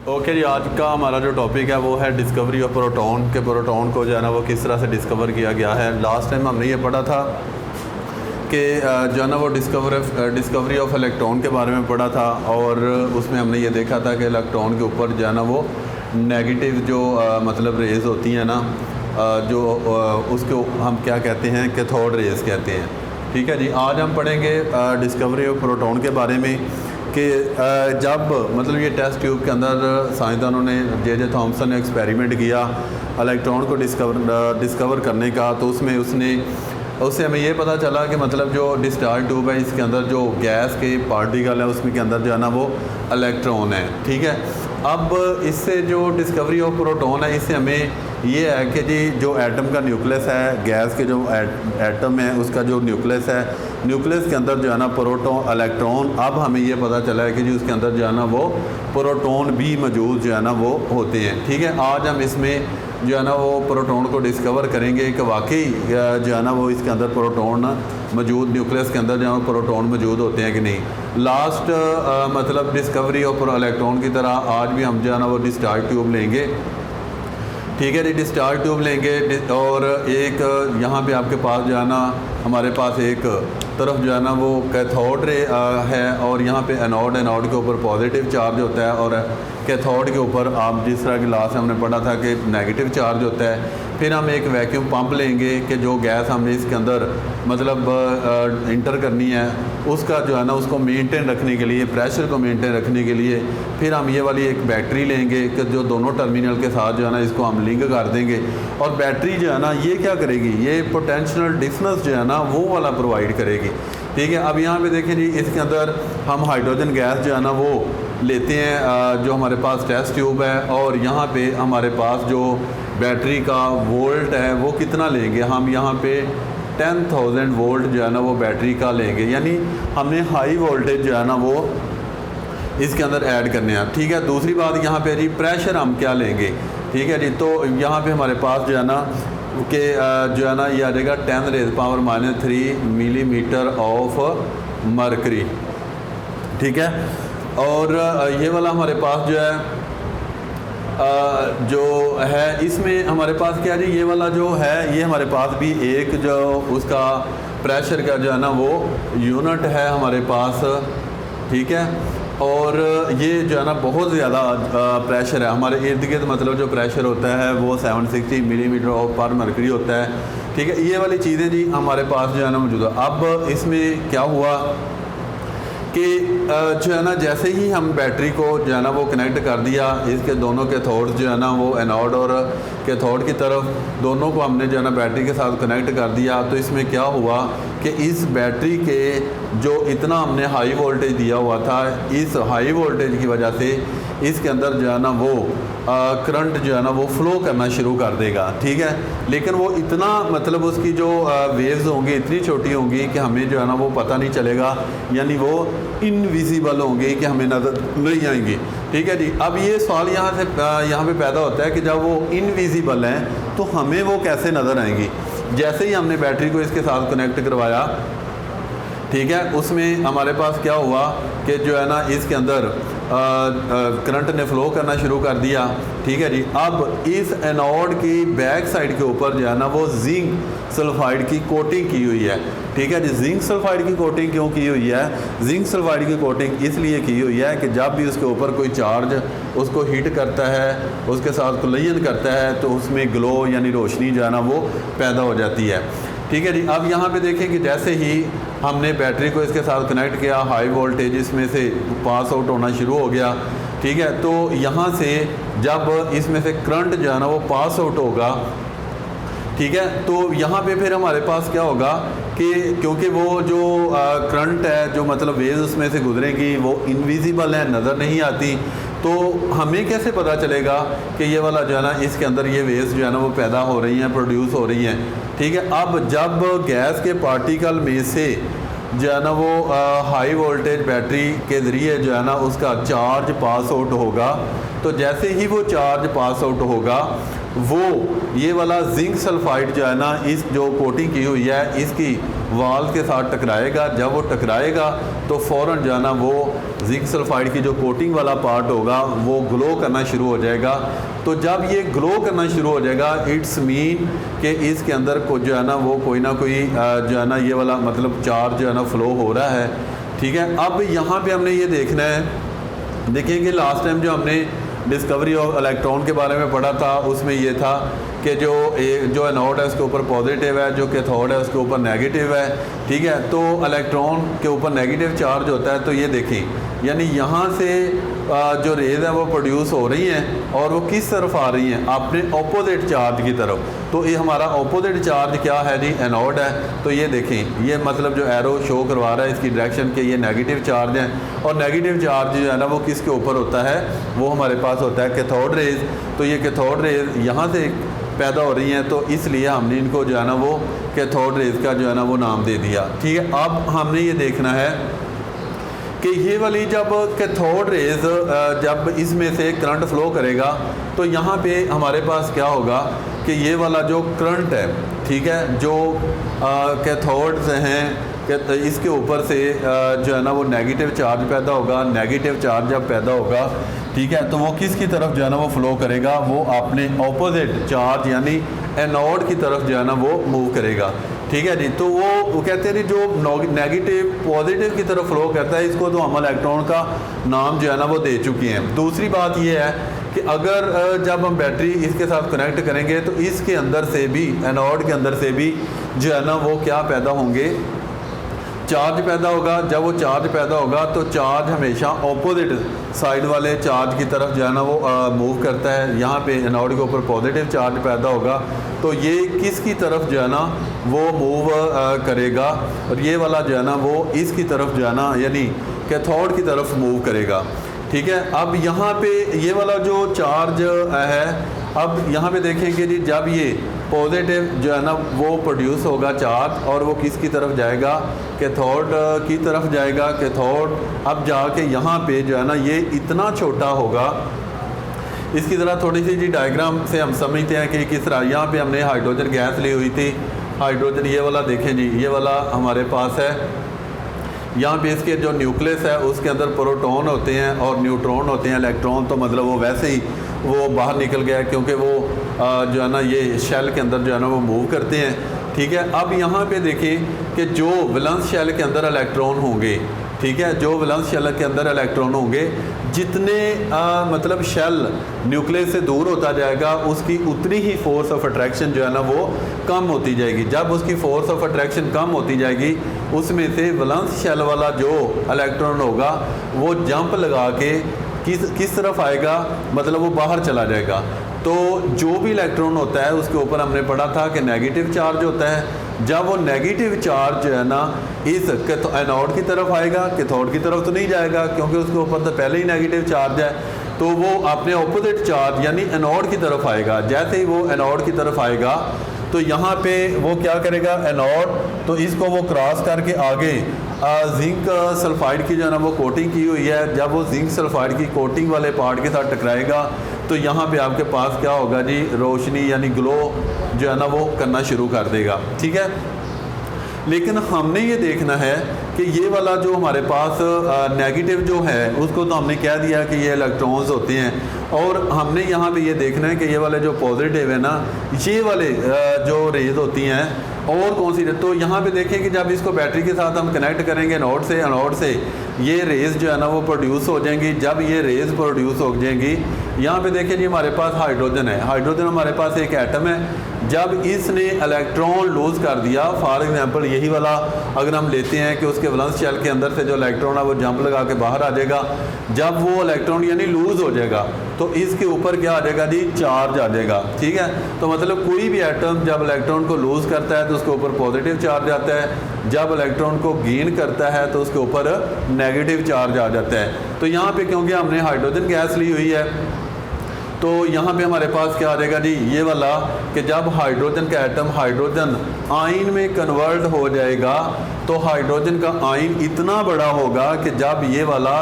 Okay जी, आज का हमारा जो टॉपिक है वो है डिस्कवरी ऑफ प्रोटॉन के प्रोटॉन को जो है ना वो किस तरह से डिस्कवर किया गया है। लास्ट टाइम हमने ये पढ़ा था कि जो है ना वो डिस्कवरी ऑफ इलेक्ट्रॉन के बारे में पढ़ा था, और उसमें हमने ये देखा था कि इलेक्ट्रॉन के ऊपर जो है ना वो नेगेटिव जो मतलब रेज़ होती हैं ना, जो उसको हम क्या कहते हैं, कैथोड रेज़ कहते हैं। ठीक है जी, आज हम पढ़ेंगे डिस्कवरी ऑफ प्रोटॉन के बारे में कि जब मतलब ये टेस्ट ट्यूब के अंदर साइंसदानों ने जे थॉमसन ने एक्सपेरिमेंट किया इलेक्ट्रॉन को डिस्कवर करने का, तो उससे हमें ये पता चला कि मतलब जो डिस्चार्ज ट्यूब है इसके अंदर जो गैस के पार्टिकल है उसमें के अंदर जो है ना वो इलेक्ट्रॉन है। ठीक है, अब इससे जो डिस्कवरी ऑफ प्रोटॉन है इससे हमें ये है कि जी जो एटम का न्यूक्लियस है, गैस के जो एटम है उसका जो न्यूक्लियस है, न्यूक्लियस के अंदर जो है ना प्रोटॉन इलेक्ट्रॉन, अब हमें ये पता चला है कि जी उसके अंदर जो है ना वो प्रोटॉन भी मौजूद जो है ना वो होते हैं। ठीक है, आज हम इसमें जो है ना वो प्रोटॉन को डिस्कवर करेंगे कि वाकई जो है ना वो इसके अंदर प्रोटॉन मौजूद, न्यूक्लियस के अंदर जो है प्रोटॉन मौजूद होते हैं कि नहीं। लास्ट मतलब डिस्कवरी ऑफ इलेक्ट्रॉन की तरह आज भी हम जो है ना वो डिस्चार्ज ट्यूब लेंगे। ठीक है जी, डिस्चार्ज ट्यूब लेंगे और एक यहाँ पे आपके पास जो है ना हमारे पास एक तरफ जो है ना वो कैथोड रे है, और यहाँ पे एनोड के ऊपर पॉजिटिव चार्ज होता है, और कैथोड के ऊपर आप जिस तरह की लास्ट हमने पढ़ा था कि नेगेटिव चार्ज होता है। फिर हम एक वैक्यूम पंप लेंगे कि जो गैस हमने इसके अंदर मतलब इंटर करनी है उसका जो है ना उसको मेंटेन रखने के लिए, प्रेशर को मेंटेन रखने के लिए फिर हम ये वाली एक बैटरी लेंगे कि जो दोनों टर्मिनल के साथ जो है ना इसको हम लिंक कर देंगे, और बैटरी जो है ना ये क्या करेगी, ये पोटेंशियल डिफरेंस जो है ना वो वाला प्रोवाइड करेगी। ठीक है, अब यहाँ पे देखें जी इसके अंदर हम हाइड्रोजन गैस जो है ना वो लेते हैं, जो हमारे पास टेस्ट ट्यूब है, और यहाँ पे हमारे पास जो बैटरी का वोल्ट है वो कितना लेंगे, हम यहाँ पे 10,000 वोल्ट जो है ना वो बैटरी का लेंगे, यानी हमने हाई वोल्टेज जो है ना वो इसके अंदर ऐड करने हैं। ठीक है, दूसरी बात यहाँ पे जी प्रेशर हम क्या लेंगे। ठीक है जी, तो यहाँ पे हमारे पास जो है ना कि जो है ना ये आ जाएगा 10⁻³ मिलीमीटर ऑफ मरकरी। ठीक है, और ये वाला हमारे पास जो है जो है इसमें हमारे पास क्या जी, ये वाला जो है ये हमारे पास भी एक जो उसका प्रेशर का जो है ना वो यूनिट है हमारे पास। ठीक है, और ये जो है ना बहुत ज़्यादा प्रेशर है हमारे इर्द गिर्द, मतलब जो प्रेशर होता है वो 760 मिलीमीटर ऑफ पर मरकरी होता है। ठीक है, ये वाली चीज़ें जी हमारे पास जो है ना मौजूद है। अब इसमें क्या हुआ कि जो है ना जैसे ही हम बैटरी को जो है ना वो कनेक्ट कर दिया, इसके दोनों कैथोड जो है ना वो एनोड और कैथोड की तरफ दोनों को हमने जो है ना बैटरी के साथ कनेक्ट कर दिया, तो इसमें क्या हुआ कि इस बैटरी के जो इतना हमने हाई वोल्टेज दिया हुआ था, इस हाई वोल्टेज की वजह से इसके अंदर जो है ना वो करंट जो है ना वो फ़्लो करना शुरू कर देगा। ठीक है, लेकिन वो इतना मतलब उसकी जो वेव्स होंगी इतनी छोटी होंगी कि हमें जो है ना वो पता नहीं चलेगा, यानी वो इनविजिबल होंगी कि हमें नज़र नहीं आएंगी। ठीक है जी, अब ये सवाल यहाँ पे पैदा होता है कि जब वो इनविजिबल हैं तो हमें वो कैसे नज़र आएंगी। जैसे ही हमने बैटरी को इसके साथ कनेक्ट करवाया, ठीक है, उसमें हमारे पास क्या हुआ कि जो है ना इसके अंदर करंट ने फ़्लो करना शुरू कर दिया। ठीक है जी, अब इस एनोड की बैक साइड के ऊपर जो है ना वो जिंक सल्फाइड की कोटिंग की हुई है। ठीक है जी, जिंक सल्फाइड की कोटिंग क्यों की हुई है, जिंक सल्फाइड की कोटिंग इसलिए की हुई है कि जब भी उसके ऊपर कोई चार्ज उसको हीट करता है, उसके साथ कोलिजन करता है, तो उसमें ग्लो यानी रोशनी जो है ना वो पैदा हो जाती है। ठीक है जी, अब यहाँ पे देखें कि जैसे ही हमने बैटरी को इसके साथ कनेक्ट किया, हाई वोल्टेज इसमें से पास आउट होना शुरू हो गया। ठीक है, तो यहाँ से जब इसमें से करंट जो है ना वो पास आउट होगा, ठीक है, तो यहाँ पे फिर हमारे पास क्या होगा कि क्योंकि वो जो करंट है, जो मतलब वेव्स उसमें से गुजरेंगी वो इनविजिबल है, नज़र नहीं आती, तो हमें कैसे पता चलेगा कि ये वाला जो है ना इसके अंदर ये वेव्स जो है ना वो पैदा हो रही हैं, प्रोड्यूस हो रही हैं। ठीक है, अब जब गैस के पार्टिकल में से जो है ना वो हाई वोल्टेज बैटरी के ज़रिए जो है ना उसका चार्ज पास आउट होगा, तो जैसे ही वो चार्ज पास आउट होगा वो ये वाला जिंक सल्फाइड जो है ना इस जो कोटिंग की हुई है इसकी वाल के साथ टकराएगा। जब वो टकराएगा तो फ़ौरन जो है ना वो जिंक सल्फाइड की जो कोटिंग वाला पार्ट होगा वो ग्लो करना शुरू हो जाएगा। तो जब ये ग्लो करना शुरू हो जाएगा इट्स मीन कि इसके अंदर को जो है ना वो कोई ना कोई जो है ना ये वाला मतलब चार्ज जो है ना फ़्लो हो रहा है। ठीक है, अब यहाँ पे हमने ये देखना है, देखिए कि लास्ट टाइम जो हमने डिस्कवरी ऑफ इलेक्ट्रॉन के बारे में पढ़ा था उसमें ये था कि जो एनोड है उसके ऊपर पॉजिटिव है, जो कैथोड है उसके ऊपर नेगेटिव है। ठीक है, तो इलेक्ट्रॉन के ऊपर नेगेटिव चार्ज होता है। तो ये देखें यानी यहाँ से जो रेज है वो प्रोड्यूस हो रही हैं और वो किस तरफ आ रही हैं, अपने ऑपोजिट चार्ज की तरफ। तो ये हमारा ऑपोजिट चार्ज क्या है जी, एनोड है। तो ये देखें ये मतलब जो एरो शो करवा रहा है इसकी डायरेक्शन के ये नेगेटिव चार्ज हैं और नेगेटिव चार्ज जो है ना वो किसके ऊपर होता है, वो हमारे पास होता है कैथोड रेज। तो ये कैथोड रेज यहाँ से पैदा हो रही हैं तो इसलिए हमने इनको जो है ना वो कैथोड रेज का जो है ना वो नाम दे दिया। ठीक है, अब हमने ये देखना है कि ये वाली जब कैथोड रेज जब इसमें से करंट फ्लो करेगा तो यहाँ पे हमारे पास क्या होगा कि ये वाला जो करंट है, ठीक है, जो कैथोड्स हैं इसके ऊपर से जो है ना वो नेगेटिव चार्ज पैदा होगा। नेगेटिव चार्ज जब पैदा होगा, ठीक है, तो वो किसकी तरफ जो है ना वो फ्लो करेगा, वो अपने ऑपोजिट चार्ज यानी एनोड की तरफ जो है ना वो मूव करेगा। ठीक है जी, तो वो कहते हैं जी जो नेगेटिव पॉजिटिव की तरफ फ्लो करता है इसको तो हम इलेक्ट्रॉन का नाम जो है ना वो दे चुके हैं। दूसरी बात ये है कि अगर जब हम बैटरी इसके साथ कनेक्ट करेंगे तो इसके अंदर से भी, एनोड के अंदर से भी जो है ना वो क्या पैदा होंगे, चार्ज पैदा होगा। जब वो चार्ज पैदा होगा तो चार्ज हमेशा ऑपोजिट साइड वाले चार्ज की तरफ जो है ना वो मूव करता है। यहाँ पे एनोड के ऊपर पॉजिटिव चार्ज पैदा होगा तो ये किसकी तरफ जो है ना वो मूव करेगा, और ये वाला जो है ना वो इसकी तरफ जो है ना यानी कैथोड की तरफ मूव करेगा। ठीक है, अब यहाँ पे ये वाला जो चार्ज है, अब यहाँ पे देखेंगे जी जब ये पॉजिटिव जो है ना वो प्रोड्यूस होगा चार्ज और वो किसकी तरफ जाएगा, कैथोड की तरफ जाएगा। कैथोड अब जाके यहाँ पे जो है ना ये इतना छोटा होगा, इसकी तरह थोड़ी सी जी डायग्राम से हम समझते हैं कि किस तरह। यहाँ पे हमने हाइड्रोजन गैस ली हुई थी, हाइड्रोजन ये वाला देखें जी, ये वाला हमारे पास है। यहाँ पे इसके जो न्यूक्लियस है उसके अंदर प्रोटॉन होते हैं और न्यूट्रॉन होते हैं। इलेक्ट्रॉन तो मतलब वो वैसे ही वो बाहर निकल गया क्योंकि वो जो है ना ये शेल के अंदर जो है ना वो मूव करते हैं। ठीक है, अब यहाँ पे देखें कि जो वैलेंस शेल के अंदर इलेक्ट्रॉन होंगे, ठीक है, जो वैलेंस शेल के अंदर इलेक्ट्रॉन होंगे, जितने मतलब शेल न्यूक्लियस से दूर होता जाएगा उसकी उतनी ही फोर्स ऑफ अट्रैक्शन जो है ना वो कम होती जाएगी। जब उसकी फोर्स ऑफ अट्रैक्शन कम होती जाएगी उसमें से वैलेंस शेल वाला जो इलेक्ट्रॉन होगा वो जंप लगा के किस तरफ आएगा, मतलब वो बाहर चला जाएगा। तो जो भी इलेक्ट्रॉन होता है उसके ऊपर हमने पढ़ा था कि नेगेटिव चार्ज होता है। जब वो नेगेटिव चार्ज जो है ना इस एनोड की तरफ आएगा, कैथोड की तरफ तो नहीं जाएगा क्योंकि उसके ऊपर तो पहले ही नेगेटिव चार्ज है, तो वो अपने ऑपोजिट चार्ज यानी एनोड की तरफ आएगा। जैसे ही वो एनोड की तरफ आएगा तो यहाँ पे वो क्या करेगा, एनोड, तो इसको वो क्रॉस करके आगे जिंक सल्फाइड की जो है ना वो कोटिंग की हुई है, जब वो जिंक सल्फाइड की कोटिंग वाले पार्ट के साथ टकराएगा तो यहाँ पे आपके पास क्या होगा जी, रोशनी यानी ग्लो जो है ना वो करना शुरू कर देगा। ठीक है, लेकिन हमने ये देखना है कि ये वाला जो हमारे पास नेगेटिव जो है उसको तो हमने कह दिया कि ये इलेक्ट्रॉन्स होते हैं, और हमने यहाँ पे ये देखना है कि ये वाले जो पॉजिटिव है ना, ये वाले जो रेज होती हैं और कौन सी। तो यहाँ पे देखें कि जब इसको बैटरी के साथ हम कनेक्ट करेंगे एनोड से ये रेज जो है ना वो प्रोड्यूस हो जाएंगी। जब ये रेज प्रोड्यूस हो जाएंगी, यहाँ पे देखें जी हमारे पास हाइड्रोजन है, हाइड्रोजन हमारे पास एक एटम है। जब इसने इलेक्ट्रॉन लूज कर दिया, फॉर एग्जांपल यही वाला अगर हम लेते हैं कि उसके वैलेंस शेल के अंदर से जो इलेक्ट्रॉन है वो जंप लगा के बाहर आ जाएगा। जब वो इलेक्ट्रॉन यानी लूज हो जाएगा तो इसके ऊपर क्या आ जाएगा जी, चार्ज आ जाएगा। ठीक है, तो मतलब कोई भी एटम जब इलेक्ट्रॉन को लूज करता है तो उसके ऊपर पॉजिटिव चार्ज आता है, जब इलेक्ट्रॉन को गेन करता है तो उसके ऊपर नेगेटिव चार्ज आ जाता है। तो यहाँ पे क्योंकि हमने हाइड्रोजन गैस ली हुई है तो यहाँ पे हमारे पास क्या आ जाएगा जी, ये वाला कि जब हाइड्रोजन का एटम हाइड्रोजन आयन में कन्वर्ट हो जाएगा तो हाइड्रोजन का आयन इतना बड़ा होगा कि जब ये वाला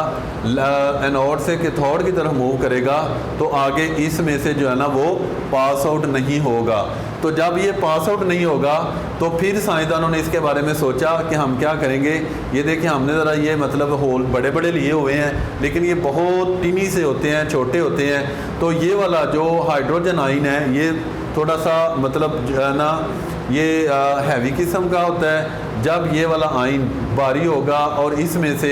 एनोड से कैथोड की तरफ मूव करेगा तो आगे इसमें से जो है ना वो पास आउट नहीं होगा। तो जब ये पास आउट नहीं होगा तो फिर साइंसदानों ने इसके बारे में सोचा कि हम क्या करेंगे। ये देखिए हमने ज़रा ये मतलब होल बड़े बड़े लिए हुए हैं, लेकिन ये बहुत टिनी से होते हैं, छोटे होते हैं। तो ये वाला जो हाइड्रोजन आयन है ये थोड़ा सा मतलब जो है ना ये हैवी किस्म का होता है। जब ये वाला आयन भारी होगा और इसमें से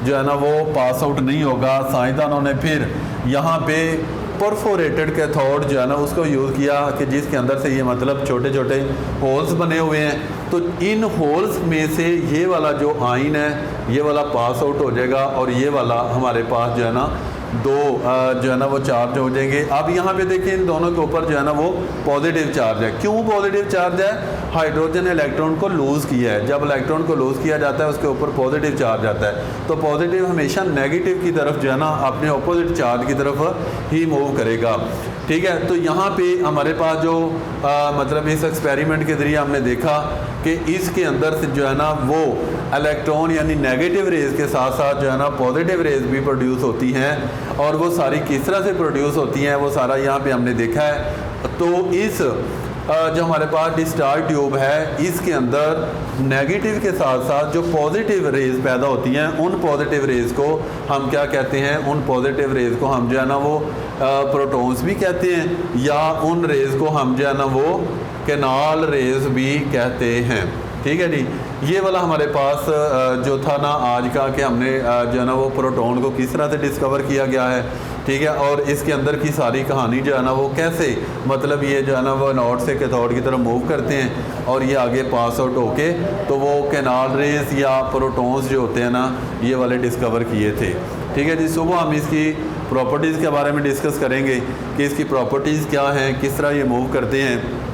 जो है ना वो पास आउट नहीं होगा, साइंसदानों ने फिर यहाँ पे परफोरेटेड कैथोड जो है ना उसको यूज़ किया कि जिसके अंदर से ये मतलब छोटे छोटे होल्स बने हुए हैं। तो इन होल्स में से ये वाला जो आयन है ये वाला पास आउट हो जाएगा और ये वाला हमारे पास जो है ना दो जो है ना वो चार्ज हो जाएंगे। अब यहाँ पे देखिए इन दोनों के ऊपर जो है ना वो पॉजिटिव चार्ज है। क्यों पॉजिटिव चार्ज है? हाइड्रोजन ने इलेक्ट्रॉन को लूज़ किया है। जब इलेक्ट्रॉन को लूज़ किया जाता है उसके ऊपर पॉजिटिव चार्ज आता है। तो पॉजिटिव हमेशा नेगेटिव की तरफ जो है ना अपने अपोजिट चार्ज की तरफ ही मूव करेगा। ठीक है, तो यहाँ पे हमारे पास जो मतलब इस एक्सपेरिमेंट के ज़रिए हमने देखा कि इसके अंदर से जो है ना वो इलेक्ट्रॉन यानी नेगेटिव रेज के साथ साथ जो है ना पॉजिटिव रेज भी प्रोड्यूस होती हैं। और वो सारी किस तरह से प्रोड्यूस होती हैं वो सारा यहाँ पे हमने देखा है। तो इस जो हमारे पास डिस्चार्ज ट्यूब है इसके अंदर नेगेटिव के साथ साथ जो पॉजिटिव रेज पैदा होती हैं उन पॉजिटिव रेज को हम क्या कहते हैं? उन पॉजिटिव रेज को हम जो है ना वो प्रोटॉन्स भी कहते हैं, या उन रेज को हम जो है ना वो कैनाल रेज भी कहते हैं। ठीक है जी, ये वाला हमारे पास जो था ना आज का कि हमने जो है ना वो प्रोटॉन को किस तरह से डिस्कवर किया गया है। ठीक है, और इसके अंदर की सारी कहानी जो है ना वो कैसे मतलब ये जो है ना वो एनोड से कैथोड की तरफ मूव करते हैं और ये आगे पास आउट होके तो वो कैनाल रेज या प्रोटॉन्स जो होते हैं ना ये वाले डिस्कवर किए थे। ठीक है जी, सुबह हम इसकी प्रॉपर्टीज़ के बारे में डिस्कस करेंगे कि इसकी प्रॉपर्टीज़ क्या हैं, किस तरह ये मूव करते हैं।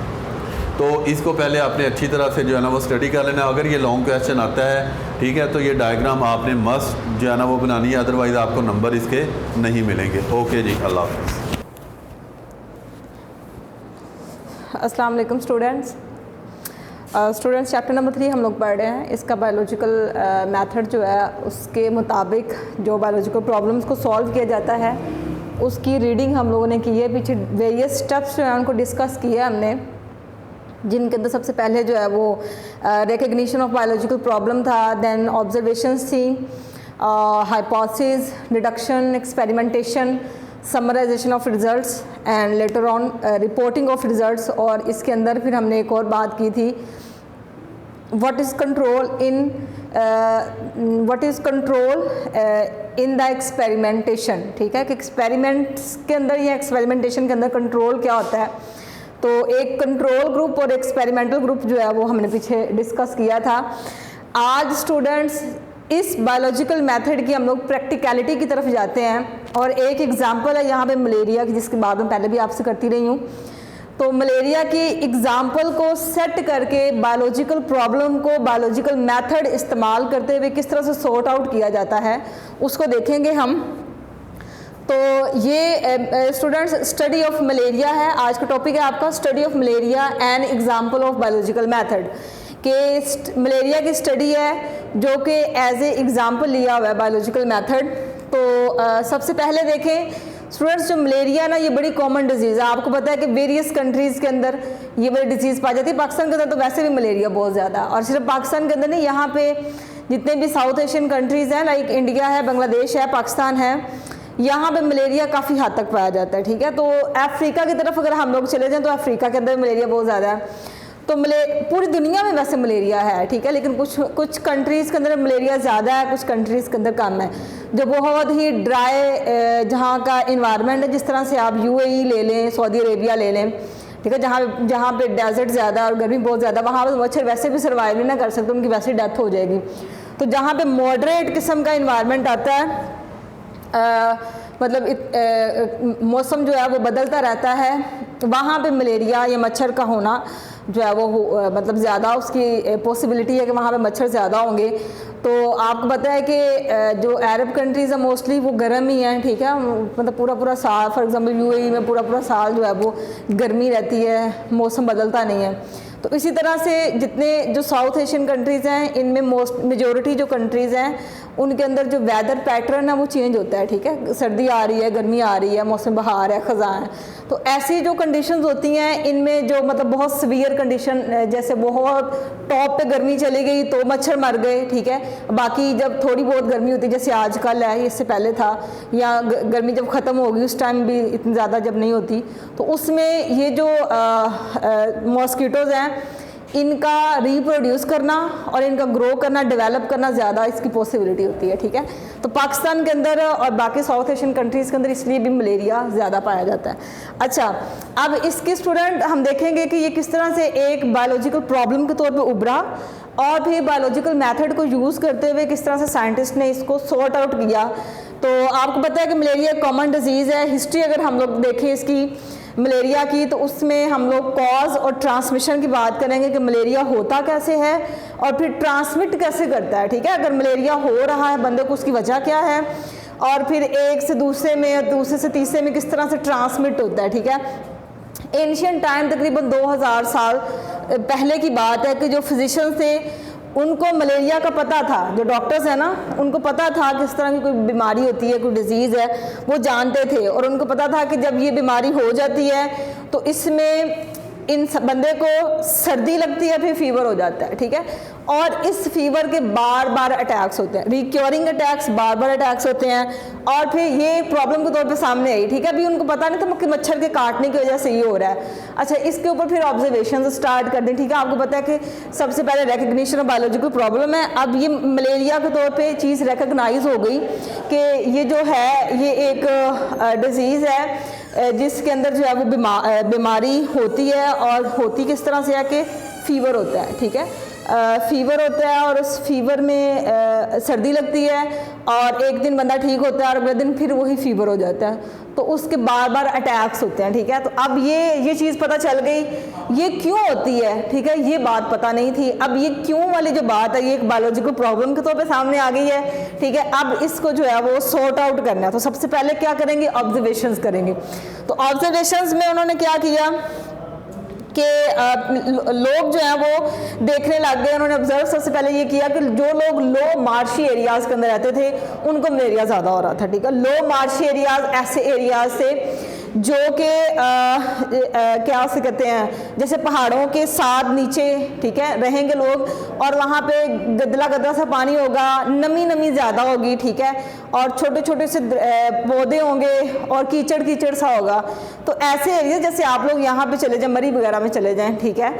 तो इसको पहले आपने अच्छी तरह से जो है ना वो स्टडी कर लेना। अगर ये लॉन्ग क्वेश्चन आता है ठीक है तो ये डायग्राम आपने मस्ट जो है ना वो बनानी है, अदरवाइज़ आपको नंबर इसके नहीं मिलेंगे। ओके जी, अल्लाह हाफ़िज़। अस्सलाम वालेकुम स्टूडेंट्स। चैप्टर नंबर 3 हम लोग पढ़ रहे हैं। इसका बायोलॉजिकल मेथड जो है उसके मुताबिक जो बायोलॉजिकल प्रॉब्लम्स को सॉल्व किया जाता है उसकी रीडिंग हम लोगों ने की है। पीछे वेरियस स्टेप्स जो हैं उनको डिस्कस किया हमने, जिनके अंदर सबसे पहले जो है वो रिकग्निशन ऑफ बायोलॉजिकल प्रॉब्लम था, देन ऑब्जर्वेशंस थी, hypothesis, deduction, experimentation, summarisation of results and later on reporting of results. और इसके अंदर फिर हमने एक और बात की थी what is control in the experimentation. ठीक है, कि एक्सपेरिमेंट्स के अंदर या एक्सपेरिमेंटेशन के अंदर कंट्रोल क्या होता है। तो एक कंट्रोल ग्रुप और एक्सपेरिमेंटल ग्रुप जो है वो हमने पीछे डिस्कस किया था। आज स्टूडेंट्स इस बायोलॉजिकल मेथड की हम लोग प्रैक्टिकलिटी की तरफ जाते हैं और एक एग्जांपल है यहाँ पे मलेरिया की, जिसकी बात मैं पहले भी आपसे करती रही हूँ। तो मलेरिया की एग्जांपल को सेट करके बायोलॉजिकल प्रॉब्लम को बायोलॉजिकल मेथड इस्तेमाल करते हुए किस तरह से सॉर्ट आउट किया जाता है उसको देखेंगे हम। तो ये स्टूडेंट्स स्टडी ऑफ मलेरिया है, आज का टॉपिक है आपका study of malaria and example of biological method. के मलेरिया की स्टडी है जो कि एज ए एग्जांपल लिया हुआ है बायोलॉजिकल मेथड। तो सबसे पहले देखें स्टूडेंट्स, जो मलेरिया ना ये बड़ी कॉमन डिजीज़ है। आपको पता है कि वेरियस कंट्रीज़ के अंदर ये बड़ी डिजीज़ पाई जाती है। पाकिस्तान के अंदर तो वैसे भी मलेरिया बहुत ज़्यादा है, और सिर्फ पाकिस्तान के अंदर नहीं, यहाँ पे जितने भी साउथ एशियन कंट्रीज़ हैं लाइक इंडिया है, बांग्लादेश है, पाकिस्तान है, यहाँ पे मलेरिया काफ़ी हद तक पाया जाता है। ठीक है, तो अफ्रीका की तरफ अगर हम लोग चले जाएँ तो अफ्रीका के अंदर मलेरिया बहुत ज़्यादा है। तो पूरी दुनिया में वैसे मलेरिया है, ठीक है, लेकिन कुछ कंट्रीज़ के अंदर मलेरिया ज़्यादा है, कुछ कंट्रीज़ के अंदर कम है। जो बहुत ही ड्राई जहाँ का इन्वायरमेंट है, जिस तरह से आप UAE ले लें, सऊदी अरेबिया ले लें, ठीक है, जहाँ पे डेजर्ट ज़्यादा और गर्मी बहुत ज़्यादा, वहाँ पर मच्छर वैसे भी सर्वाइव नहीं ना कर सकते, उनकी वैसे डेथ हो जाएगी। तो जहाँ पे मॉडरेट किस्म का इन्वायरमेंट आता है, मतलब मौसम जो है वो बदलता रहता है, वहाँ पे मलेरिया या मच्छर का होना जो है वो मतलब ज़्यादा उसकी पॉसिबिलिटी है कि वहाँ पे मच्छर ज़्यादा होंगे। तो आपको पता है कि जो अरब कंट्रीज़ है मोस्टली वो गर्म ही हैं, ठीक है, मतलब पूरा पूरा साल, फॉर एग्जांपल यूएई में पूरा पूरा साल जो है वो गर्मी रहती है, मौसम बदलता नहीं है। तो इसी तरह से जितने जो साउथ एशियन कंट्रीज़ हैं इनमें मेजॉरिटी जो कंट्रीज़ हैं उनके अंदर जो वेदर पैटर्न है वो चेंज होता है, ठीक है, सर्दी आ रही है, गर्मी आ रही है, मौसम बहार है, ख़ज़ां है। तो ऐसी जो कंडीशंस होती हैं इनमें जो मतलब बहुत सीवियर कंडीशन, जैसे बहुत टॉप पे गर्मी चली गई तो मच्छर मर गए, ठीक है, बाकी जब थोड़ी बहुत गर्मी होती है जैसे आजकल है, इससे पहले था, या गर्मी जब ख़त्म होगी उस टाइम भी इतनी ज़्यादा जब नहीं होती, तो उसमें ये जो मॉस्किटोज़ हैं इनका रिप्रोड्यूस करना और इनका ग्रो करना, डेवलप करना ज़्यादा इसकी पॉसिबिलिटी होती है, ठीक है। तो पाकिस्तान के अंदर और बाकी साउथ एशियन कंट्रीज़ के अंदर इसलिए भी मलेरिया ज़्यादा पाया जाता है। अच्छा, अब इसके स्टूडेंट हम देखेंगे कि ये किस तरह से एक बायोलॉजिकल प्रॉब्लम के तौर पे उभरा और फिर बायोलॉजिकल मेथड को यूज़ करते हुए किस तरह से साइंटिस्ट ने इसको सॉर्ट आउट किया। तो आपको पता है कि मलेरिया कॉमन डिजीज़ है। हिस्ट्री अगर हम लोग देखें इसकी मलेरिया की तो उसमें हम लोग कॉज और ट्रांसमिशन की बात करेंगे कि मलेरिया होता कैसे है और फिर ट्रांसमिट कैसे करता है, ठीक है। अगर मलेरिया हो रहा है बंदे को उसकी वजह क्या है और फिर एक से दूसरे में और दूसरे से तीसरे में किस तरह से ट्रांसमिट होता है, ठीक है। एंशियंट टाइम तकरीबन 2000 साल पहले की बात है कि जो फिजिशियंस थे उनको मलेरिया का पता था, जो डॉक्टर्स हैं ना उनको पता था कि इस तरह की कोई बीमारी होती है, कोई डिजीज़ है, वो जानते थे और उनको पता था कि जब ये बीमारी हो जाती है तो इसमें इन बंदे को सर्दी लगती है, फिर फीवर हो जाता है, ठीक है। और इस फीवर के बार बार अटैक्स होते हैं, रिक्योरिंग अटैक्स, बार बार अटैक्स होते हैं और फिर ये प्रॉब्लम के तौर पे सामने आई, ठीक है। अभी उनको पता नहीं था कि मच्छर के काटने की वजह से ये हो रहा है। अच्छा, इसके ऊपर फिर ऑब्जर्वेशन स्टार्ट कर दें, ठीक है। आपको पता है कि सबसे पहले रिकग्निशन ऑफ बायोलॉजिकल प्रॉब्लम है। अब ये मलेरिया के तौर पर चीज़ रिकगनाइज हो गई कि ये जो है ये एक डिज़ीज़ है जिसके अंदर जो है वो बीमारी होती है और होती किस तरह से है कि फीवर होता है, ठीक है। फीवर होता है और उस फीवर में सर्दी लगती है और एक दिन बंदा ठीक होता है और अगले दिन फिर वही फीवर हो जाता है, तो उसके बार बार अटैक्स होते हैं, ठीक है। तो अब ये चीज़ पता चल गई, ये क्यों होती है, ठीक है, ये बात पता नहीं थी। अब ये क्यों वाली जो बात है ये एक बायोलॉजिकल प्रॉब्लम के तौर पे सामने आ गई है, ठीक है। अब इसको जो है वो सॉर्ट आउट करना है। तो सबसे पहले क्या करेंगे, ऑब्जर्वेशंस करेंगे। तो ऑब्जर्वेशंस में उन्होंने क्या किया कि लोग जो हैं वो देखने लग गए। उन्होंने ऑब्जर्व सबसे पहले ये किया कि जो लोग लो मार्शी एरियाज़ के अंदर रहते थे उनको मलेरिया ज़्यादा हो रहा था, ठीक है। लो मार्शी एरियाज़ ऐसे एरियाज़ थे जो कि क्या से कहते हैं, जैसे पहाड़ों के साथ नीचे, ठीक है, रहेंगे लोग और वहाँ पे गदला गदला सा पानी होगा, नमी नमी ज़्यादा होगी, ठीक है, और छोटे छोटे से पौधे होंगे और कीचड़ कीचड़ सा होगा। तो ऐसे एरिया जैसे आप लोग यहाँ पे चले जाएं, मरी वगैरह में चले जाएं, ठीक है,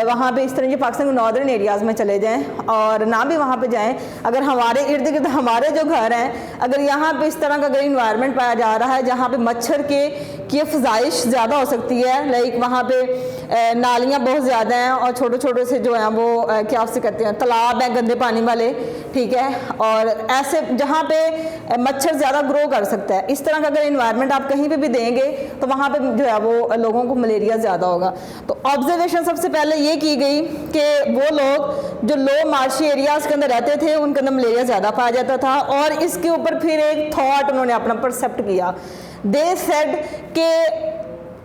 वहाँ पे इस तरह जो पाकिस्तान के नॉर्दर्न एरियाज़ में चले जाएं और ना भी वहाँ पे जाएं, अगर हमारे इर्द गिर्द हमारे जो घर हैं अगर यहाँ पे इस तरह का अगर इन्वायरमेंट पाया जा रहा है जहाँ पे मच्छर की अफजाइश ज़्यादा हो सकती है, लाइक वहाँ पे नालियाँ बहुत ज़्यादा हैं और छोटे छोटे से जो हैं वो क्या उससे कहते हैं तालाब हैं गंदे पानी वाले, ठीक है, और ऐसे जहाँ पे मच्छर ज़्यादा ग्रो कर सकता है, इस तरह का अगर इन्वायरमेंट आप कहीं पे भी देंगे तो वहाँ पे जो है वो लोगों को मलेरिया ज़्यादा होगा। तो ऑब्जर्वेशन सबसे पहले ये की गई कि वो लोग जो लो मार्शी एरियाज़ के अंदर रहते थे उनके अंदर मलेरिया ज़्यादा पाया जाता था और इसके ऊपर फिर एक थॉट उन्होंने अपना परसेप्ट किया। दे सेड कि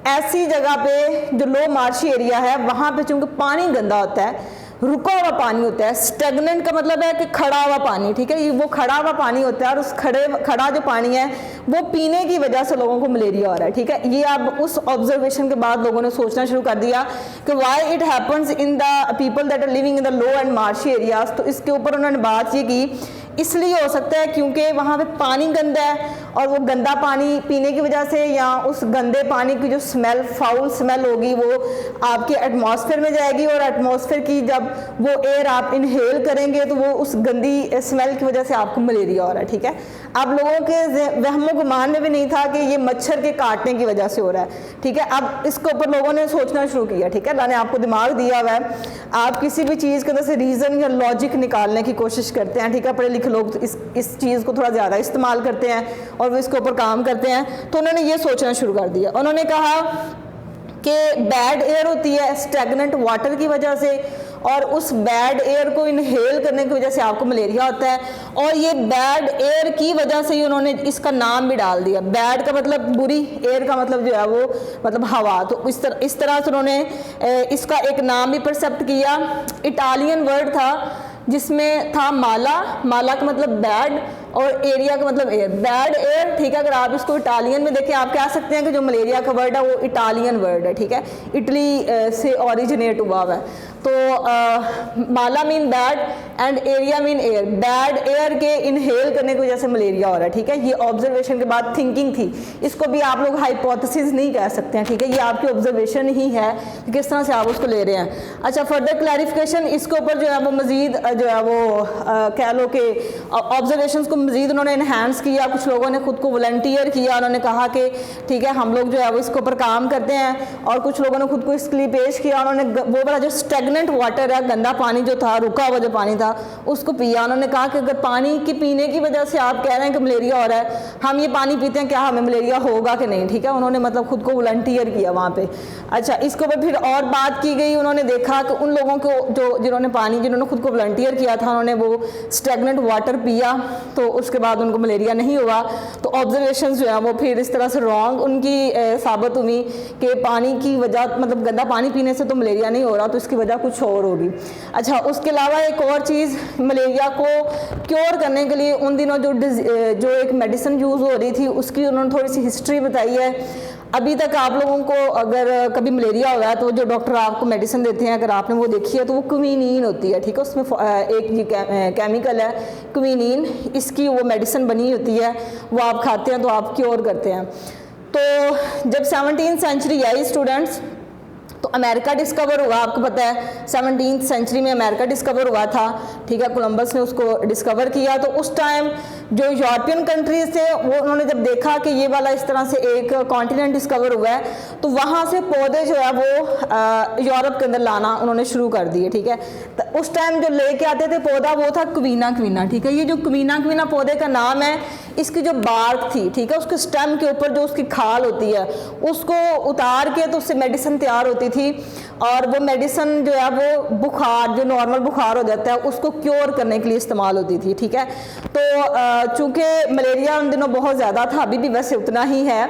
ऐसी जगह पे जो लो मार्शी एरिया है वहाँ पे चूँकि पानी गंदा होता है, रुका हुआ पानी होता है, स्टेगनेंट का मतलब है कि खड़ा हुआ पानी, ठीक है, ये वो खड़ा हुआ पानी होता है और उस खड़ा जो पानी है वो पीने की वजह से लोगों को मलेरिया हो रहा है, ठीक है। ये अब उस ऑब्जर्वेशन के बाद लोगों ने सोचना शुरू कर दिया कि why it happens in the people that are living in the low and marshy areas. तो इसके ऊपर उन्होंने बात ये की इसलिए हो सकता है क्योंकि वहाँ पे पानी गंदा है और वो गंदा पानी पीने की वजह से या उस गंदे पानी की जो स्मेल, फाउल स्मेल होगी वो आपके एटमॉस्फेयर में जाएगी और एटमॉस्फेयर की जब वो एयर आप इनहेल करेंगे तो वो उस गंदी स्मेल की वजह से आपको मलेरिया हो रहा है, ठीक है। अब लोगों के वहमो गुमान में भी नहीं था कि ये मच्छर के काटने की वजह से हो रहा है, ठीक है। अब इसके ऊपर लोगों ने सोचना शुरू किया, ठीक है, अल्लाह ने आपको दिमाग दिया हुआ है, आप किसी भी चीज़ के अंदर से रीज़न या लॉजिक निकालने की कोशिश करते हैं, ठीक है। पढ़े लिखे लोग इस चीज़ को थोड़ा ज़्यादा इस्तेमाल करते हैं और वो इसके ऊपर काम करते हैं। तो उन्होंने ये सोचना शुरू कर दिया। उन्होंने कहा कि बैड एयर होती है स्टैगनेंट वाटर की वजह से और उस बैड एयर को इनहेल करने की वजह से आपको मलेरिया होता है। और ये बैड एयर की वजह से ही उन्होंने इसका नाम भी डाल दिया। बैड का मतलब बुरी, एयर का मतलब जो है वो मतलब हवा। तो इस तरह से उन्होंने इसका एक नाम भी परसेप्ट किया। इटालियन वर्ड था जिसमें था माला, माला का मतलब बैड और एरिया का मतलब एयर, बैड एयर, ठीक है। अगर आप इसको इटालियन में देखें आप कह सकते हैं कि जो मलेरिया का वर्ड है वो इटालियन वर्ड है, ठीक है, इटली से ओरिजिनेट हुआ है। तो mala mean bad and aria mean air, bad air के इनहेल करने की वजह से मलेरिया हो रहा है, ठीक है। ये ऑब्जर्वेशन के बाद थिंकिंग थी, इसको भी आप लोग हाइपोथेसिस नहीं कह सकते हैं, ठीक है, ये आपकी ऑब्जर्वेशन ही है कि किस तरह से आप उसको ले रहे हैं। अच्छा, फर्दर क्लैरिफिकेशन इसके ऊपर जो है वो मजीद जो है वो कह लो कि ऑब्जर्वेशंस को मजीद उन्होंने इन्हांस किया। कुछ लोगों ने खुद को वॉलंटियर किया, उन्होंने कहा कि ठीक है हम लोग जो है वो इसके ऊपर काम करते हैं, और कुछ लोगों ने खुद को इसके लिए पेश किया। उन्होंने वो बड़ा जो स्टेगनेंट वाटर है, गंदा पानी जो था, रुका हुआ जो पानी था, उसको पिया। उन्होंने कहा कि अगर पानी की पीने की वजह से आप कह रहे हैं कि मलेरिया हो रहा है, हम ये पानी पीते हैं, क्या हमें मलेरिया होगा कि नहीं, ठीक है। उन्होंने मतलब खुद को वॉलंटियर किया वहाँ पे। अच्छा, इसके ऊपर फिर और बात की गई। उन्होंने देखा कि उन लोगों को जिन्होंने खुद को वॉलंटियर किया था, उन्होंने वो स्टेगनेंट वाटर पिया, तो उसके बाद उनको मलेरिया नहीं हुआ। तो ऑब्जर्वेशंस जो है वो फिर इस तरह से रॉन्ग उनकी साबित हुई कि पानी की वजह, मतलब गंदा पानी पीने से तो मलेरिया नहीं हो रहा, तो इसकी वजह कुछ और होगी। अच्छा, उसके अलावा एक और चीज़, मलेरिया को क्योर करने के लिए उन दिनों जो एक मेडिसिन यूज़ हो रही थी उसकी उन्होंने थोड़ी सी हिस्ट्री बताई है। अभी तक आप लोगों को अगर कभी मलेरिया हुआ है तो जो डॉक्टर आपको मेडिसिन देते हैं, अगर आपने वो देखी है तो वो क्विनीन होती है, ठीक है। उसमें एक ये केमिकल है क्विनीन, इसकी वो मेडिसिन बनी होती है, वो आप खाते हैं तो आप क्योर करते हैं। तो जब 17वीं सेंचुरी आई स्टूडेंट्स, तो अमेरिका डिस्कवर हुआ, आपको पता है 17वीं सेंचुरी में अमेरिका डिस्कवर हुआ था, ठीक है, कोलंबस ने उसको डिस्कवर किया। तो उस टाइम जो यूरोपियन कंट्रीज थे वो उन्होंने जब देखा कि ये वाला इस तरह से एक कॉन्टिनेंट डिस्कवर हुआ है, तो वहाँ से पौधे जो है वो यूरोप के अंदर लाना उन्होंने शुरू कर दिए, ठीक है। तो उस टाइम जो लेके आते थे पौधा वो था क्वीना क्वीना, ठीक है। ये जो क्वीना क्वीना पौधे का नाम है, इसकी जो बार्क थी, ठीक है, उसके स्टेम के ऊपर जो उसकी खाल होती है उसको उतार के तो उससे मेडिसिन तैयार होती थी, और वो मेडिसिन जो है वो बुखार, जो नॉर्मल बुखार हो जाता है उसको क्योर करने के लिए इस्तेमाल होती थी, ठीक है। तो चूँकि मलेरिया उन दिनों बहुत ज़्यादा था, अभी भी वैसे उतना ही है,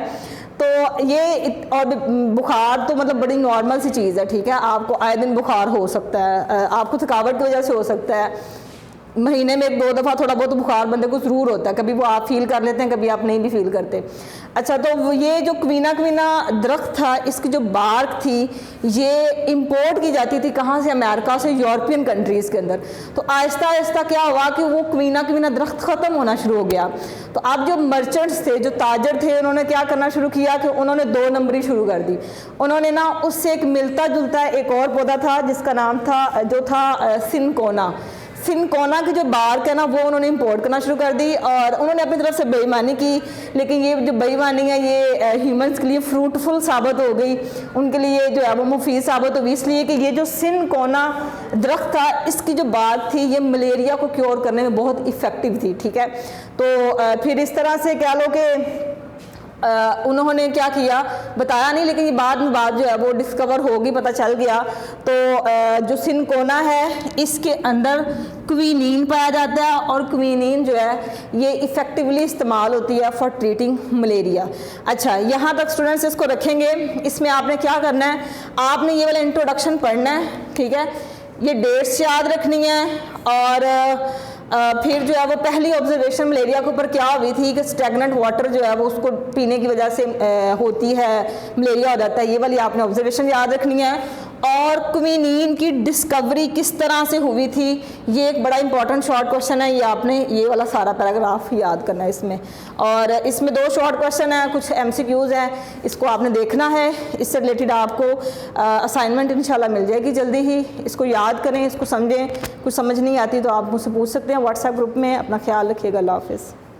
तो ये और बुखार तो मतलब बड़ी नॉर्मल सी चीज़ है, ठीक है। आपको आए दिन बुखार हो सकता है, आपको थकावट की वजह से हो सकता है, महीने में 1-2 दफ़ा थोड़ा बहुत बुखार बंदे को ज़रूर होता है, कभी वो आप फील कर लेते हैं, कभी आप नहीं भी फील करते। अच्छा, तो ये जो क्वीना क्वीना दरख्त था, इसकी जो बार्क थी ये इंपोर्ट की जाती थी कहाँ से, अमेरिका से, यूरोपियन कंट्रीज़ के अंदर। तो आहिस्ता आहिस्ता क्या हुआ कि वो क्वीना क्वीना दरख्त ख़त्म होना शुरू हो गया। तो अब जो मर्चेंट्स थे, जो ताजर थे, उन्होंने क्या करना शुरू किया कि उन्होंने 2 नंबरी शुरू कर दी। उन्होंने ना उससे एक मिलता जुलता एक और पौधा था जिसका नाम था, जो था सिनकोना। सिनकोना की जो बार्क है ना वो उन्होंने इंपोर्ट करना शुरू कर दी, और उन्होंने अपनी तरफ से बेईमानी की, लेकिन ये जो बेईमानी है ये ह्यूमंस के लिए फ्रूटफुल साबित हो गई, उनके लिए जो है वो मुफीद साबित हुई, इसलिए कि ये जो सिनकोना दरख्त था इसकी जो बार्क थी ये मलेरिया को क्योर करने में बहुत इफ़ेक्टिव थी, ठीक है। तो फिर इस तरह से कह लो कि उन्होंने क्या किया बताया नहीं, लेकिन ये बाद में बात जो है वो डिस्कवर होगी, पता चल गया। तो जो सिनकोना है इसके अंदर क्विनीन पाया जाता है, और क्विनीन जो है ये इफ़ेक्टिवली इस्तेमाल होती है फॉर ट्रीटिंग मलेरिया। अच्छा, यहाँ तक स्टूडेंट्स इसको रखेंगे। इसमें आपने क्या करना है, आपने ये वाला इंट्रोडक्शन पढ़ना है, ठीक है, ये डेट्स याद रखनी है, और फिर जो है वो पहली ऑब्जर्वेशन मलेरिया के ऊपर क्या हुई थी कि स्टेगनेंट वाटर जो है वो उसको पीने की वजह से होती है, मलेरिया हो जाता है, ये वाली आपने ऑब्जर्वेशन याद रखनी है। और क्विनीन की डिस्कवरी किस तरह से हुई थी ये एक बड़ा इंपॉर्टेंट शॉर्ट क्वेश्चन है, ये आपने ये वाला सारा पैराग्राफ याद करना है इसमें। और इसमें 2 शॉर्ट क्वेश्चन हैं, कुछ MCQs हैं, इसको आपने देखना है। इससे रिलेटेड आपको असाइनमेंट इंशाल्लाह मिल जाएगी जल्दी ही। इसको याद करें, इसको समझें, कुछ समझ नहीं आती तो आप मुझसे पूछ सकते हैं व्हाट्सएप ग्रुप में। अपना ख्याल रखिएगा, अल्लाह हाफ़िज़।